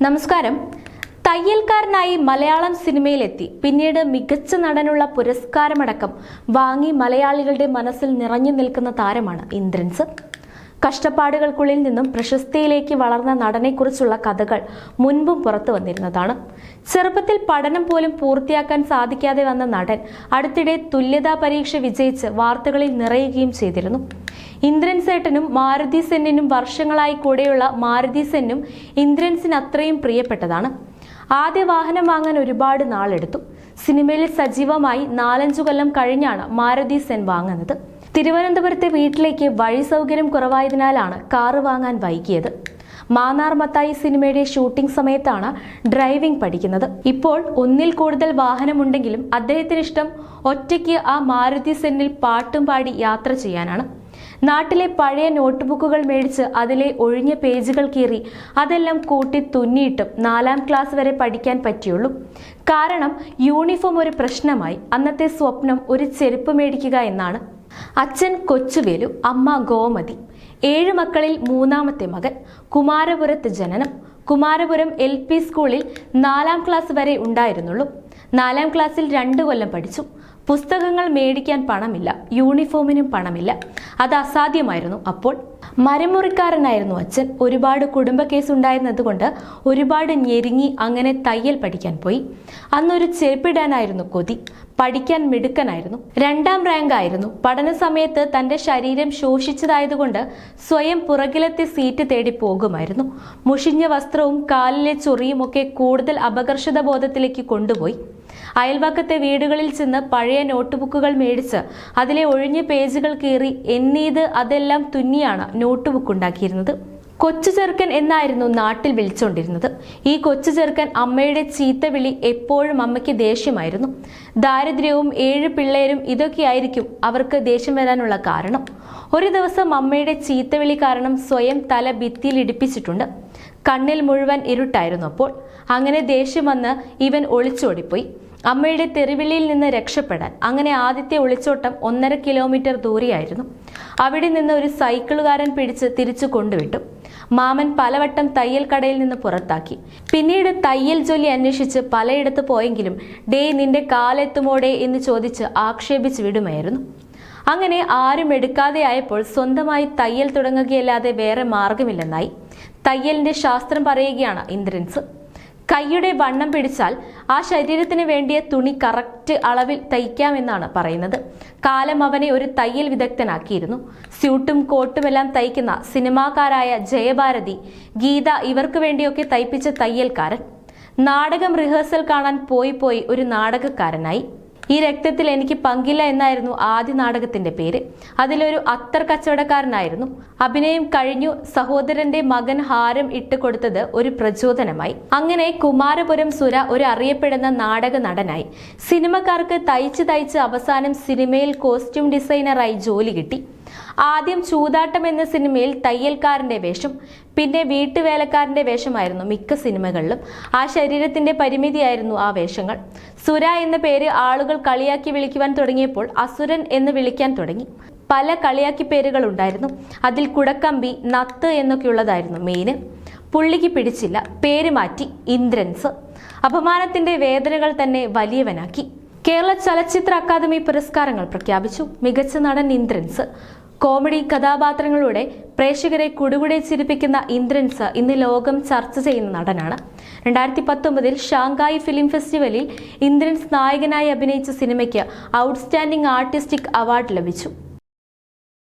നമസ്കാരം. തയ്യൽക്കാരനായി മലയാളം സിനിമയിലെത്തി പിന്നീട് മികച്ച നടനുള്ള പുരസ്കാരമടക്കം വാങ്ങി മലയാളികളുടെ മനസ്സിൽ നിറഞ്ഞു നിൽക്കുന്ന താരമാണ് ഇന്ദ്രൻസ്. കഷ്ടപ്പാടുകൾക്കുള്ളിൽ നിന്നും പ്രശസ്തിയിലേക്ക് വളർന്ന നടനെക്കുറിച്ചുള്ള കഥകൾ മുൻപും പുറത്തു വന്നിരുന്നതാണ്. ചെറുപ്പത്തിൽ പഠനം പോലും പൂർത്തിയാക്കാൻ സാധിക്കാതെ വന്ന നടൻ അടുത്തിടെ തുല്യതാ പരീക്ഷ വിജയിച്ച് വാർത്തകളിൽ നിറയുകയും ചെയ്തിരുന്നു. ഇന്ദ്രൻസേട്ടനും മാരുതി സെന്നിനും വർഷങ്ങളായി കൂടെയുള്ള മാരുതി സെന്നും ഇന്ദ്രൻസിന് അത്രയും പ്രിയപ്പെട്ടതാണ്. ആദ്യ വാഹനം വാങ്ങാൻ ഒരുപാട് നാളെടുത്തു. സിനിമയിൽ സജീവമായി 4-5 കൊല്ലം കഴിഞ്ഞാണ് മാരുതി സെൻ വാങ്ങുന്നത്. തിരുവനന്തപുരത്തെ വീട്ടിലേക്ക് വഴി സൗകര്യം കുറവായതിനാലാണ് കാറ് വാങ്ങാൻ വൈകിയത്. മാന്നാർ മത്തായി സിനിമയുടെ ഷൂട്ടിംഗ് സമയത്താണ് ഡ്രൈവിംഗ് പഠിക്കുന്നത്. ഇപ്പോൾ ഒന്നിൽ കൂടുതൽ വാഹനമുണ്ടെങ്കിലും അദ്ദേഹത്തിന് ഇഷ്ടം ഒറ്റയ്ക്ക് ആ മാരുതി സെന്നിൽ പാട്ടും പാടി യാത്ര ചെയ്യാനാണ്. നാട്ടിലെ പഴയ നോട്ട്ബുക്കുകൾ മേടിച്ച് അതിലെ ഒഴിഞ്ഞ പേജുകൾ കീറി അതെല്ലാം കൂട്ടി തുന്നിയിട്ടും 4ാം ക്ലാസ് വരെ പഠിക്കാൻ പറ്റിയുള്ളൂ. കാരണം യൂണിഫോം ഒരു പ്രശ്നമായി. അന്നത്തെ സ്വപ്നം ഒരു ചെരുപ്പ് മേടിക്കുക എന്നാണ്. അച്ഛൻ കൊച്ചുവേലു, അമ്മ ഗോമതി. 7 മക്കളിൽ 3ാമത്തെ മകൻ. കുമാരപുരത്ത് ജനനം. കുമാരപുരം LP സ്കൂളിൽ 4ാം ക്ലാസ് വരെ ഉണ്ടായിരുന്നുള്ളൂ. 4ാം ക്ലാസ്സിൽ 2 കൊല്ലം പഠിച്ചു. പുസ്തകങ്ങൾ മേടിക്കാൻ പണമില്ല, യൂണിഫോമിനും പണമില്ല. അത് അസാധ്യമായിരുന്നു. അപ്പോൾ മരമുറിക്കാരനായിരുന്നു അച്ഛൻ. ഒരുപാട് കുടുംബ കേസ് ഉണ്ടായിരുന്നതുകൊണ്ട് ഒരുപാട് ഞെരുങ്ങി അങ്ങനെ തയ്യൽ പഠിക്കാൻ പോയി. അന്നൊരു ചെരുപ്പിടാനായിരുന്നു കൊതി. പഠിക്കാൻ മിടുക്കനായിരുന്നു. 2ാം റാങ്ക് ആയിരുന്നു. പഠന സമയത്ത് തന്റെ ശരീരം ശോഷിച്ചതായതുകൊണ്ട് സ്വയം പുറകിലത്തെ സീറ്റ് തേടി പോകുമായിരുന്നു. മുഷിഞ്ഞ വസ്ത്രവും കാലിലെ ചൊറിയും ഒക്കെ കൂടുതൽ അപകർഷത ബോധത്തിലേക്ക് കൊണ്ടുപോയി. അയൽവക്കത്തെ വീടുകളിൽ ചെന്ന് പഴയ നോട്ട്ബുക്കുകൾ മേടിച്ച് അതിലെ ഒഴിഞ്ഞ പേജുകൾ കീറി എണ്ണീത് അതെല്ലാം തുന്നിയാണ് നോട്ട്ബുക്ക് ഉണ്ടാക്കിയിരുന്നത്. കൊച്ചു ചെറുക്കൻ എന്നായിരുന്നു നാട്ടിൽ വിളിച്ചുകൊണ്ടിരുന്നത്. ഈ കൊച്ചു ചെറുക്കൻ അമ്മയുടെ ചീത്ത വിളി എപ്പോഴും അമ്മയ്ക്ക് ദേഷ്യമായിരുന്നു. ദാരിദ്ര്യവും 7 പിള്ളേരും ഇതൊക്കെയായിരിക്കും അവർക്ക് ദേഷ്യം വരാനുള്ള കാരണം. ഒരു ദിവസം അമ്മയുടെ ചീത്തവിളി കാരണം സ്വയം തല ഭിത്തിയിൽ ഇടിപ്പിച്ചിട്ടുണ്ട്. കണ്ണിൽ മുഴുവൻ ഇരുട്ടായിരുന്നു. അപ്പോൾ അങ്ങനെ ദേഷ്യം വന്ന് ഇവൻ ഒളിച്ചോടിപ്പോയി അമ്മയുടെ തെരുവിളിയിൽ നിന്ന് രക്ഷപ്പെടാൻ. അങ്ങനെ ആദ്യത്തെ ഒളിച്ചോട്ടം 1.5 കിലോമീറ്റർ ദൂരെയായിരുന്നു. അവിടെ നിന്ന് ഒരു സൈക്കിളുകാരൻ പിടിച്ച് തിരിച്ചു കൊണ്ടുവിട്ടു. മാമൻ പലവട്ടം തയ്യൽ കടയിൽ നിന്ന് പുറത്താക്കി. പിന്നീട് തയ്യൽ ജോലി അന്വേഷിച്ച് പലയിടത്ത് പോയെങ്കിലും നിന്റെ കാലെത്തുമോടെ എന്ന് ചോദിച്ച് ആക്ഷേപിച്ച് വിടുമായിരുന്നു. അങ്ങനെ ആരും എടുക്കാതെ ആയപ്പോൾ സ്വന്തമായി തയ്യൽ തുടങ്ങുകയല്ലാതെ വേറെ മാർഗമില്ലെന്നായി. തയ്യലിന്റെ ശാസ്ത്രം പറയുകയാണ് ഇന്ദ്രൻസ്. കൈയുടെ വണ്ണം പിടിച്ചാൽ ആ ശരീരത്തിന് വേണ്ടിയ തുണി കറക്റ്റ് അളവിൽ തയ്ക്കാമെന്നാണ് പറയുന്നത്. കാലം അവനെ ഒരു തയ്യൽ വിദഗ്ധനാക്കിയിരുന്നു. സ്യൂട്ടും കോട്ടുമെല്ലാം തയ്ക്കുന്ന സിനിമാക്കാരായ ജയഭാരതി, ഗീത ഇവർക്ക് വേണ്ടിയൊക്കെ തയ്പ്പിച്ച തയ്യൽക്കാരൻ. നാടകം റിഹേഴ്സൽ കാണാൻ പോയി ഒരു നാടകക്കാരനായി. ഈ രക്തത്തിൽ എനിക്ക് പങ്കില്ല എന്നായിരുന്നു ആദ്യ നാടകത്തിന്റെ പേര്. അതിലൊരു അത്തർ കച്ചവടക്കാരനായിരുന്നു. അഭിനയം കഴിഞ്ഞു സഹോദരന്റെ മകൻ ഹാരം ഇട്ട് കൊടുത്തത് ഒരു പ്രചോദനമായി. അങ്ങനെ കുമാരപുരം സുര ഒരു അറിയപ്പെടുന്ന നാടക നടനായി. സിനിമക്കാർക്ക് തയ്ച്ച് അവസാനം സിനിമയിൽ കോസ്റ്റ്യൂം ഡിസൈനറായി ജോലി കിട്ടി. ആദ്യം ചൂതാട്ടം എന്ന സിനിമയിൽ തയ്യൽക്കാരന്റെ വേഷം, പിന്നെ വീട്ടുവേലക്കാരന്റെ വേഷമായിരുന്നു മിക്ക സിനിമകളിലും. ആ ശരീരത്തിന്റെ പരിമിതിയായിരുന്നു ആ വേഷങ്ങൾ. സുര എന്ന പേര് ആളുകൾ കളിയാക്കി വിളിക്കുവാൻ തുടങ്ങിയപ്പോൾ അസുരൻ എന്ന് വിളിക്കാൻ തുടങ്ങി. പല കളിയാക്കി പേരുകൾ ഉണ്ടായിരുന്നു. അതിൽ കുടക്കമ്പി, നത്ത് എന്നൊക്കെയുള്ളതായിരുന്നു മെയിന്. പുള്ളിക്ക് പിടിച്ചില്ല. പേര് മാറ്റി ഇന്ദ്രൻസ്. അപമാനത്തിന്റെ വേദനകൾ തന്നെ വലിയവനാക്കി. കേരള ചലച്ചിത്ര അക്കാദമി പുരസ്കാരങ്ങൾ പ്രഖ്യാപിച്ചു. മികച്ച നടൻ ഇന്ദ്രൻസ്. കോമഡി കഥാപാത്രങ്ങളുടെ പ്രേക്ഷകരെ കുടുകുടെ ചിരിപ്പിക്കുന്ന ഇന്ദ്രൻസ് ഇന്ന് ലോകം ചർച്ച ചെയ്യുന്ന നടനാണ്. 2019 ഷാങ്ഹായ് ഫിലിം ഫെസ്റ്റിവലിൽ ഇന്ദ്രൻസ് നായകനായി അഭിനയിച്ച സിനിമയ്ക്ക് ഔട്ട്സ്റ്റാൻഡിംഗ് ആർട്ടിസ്റ്റിക് അവാർഡ് ലഭിച്ചു.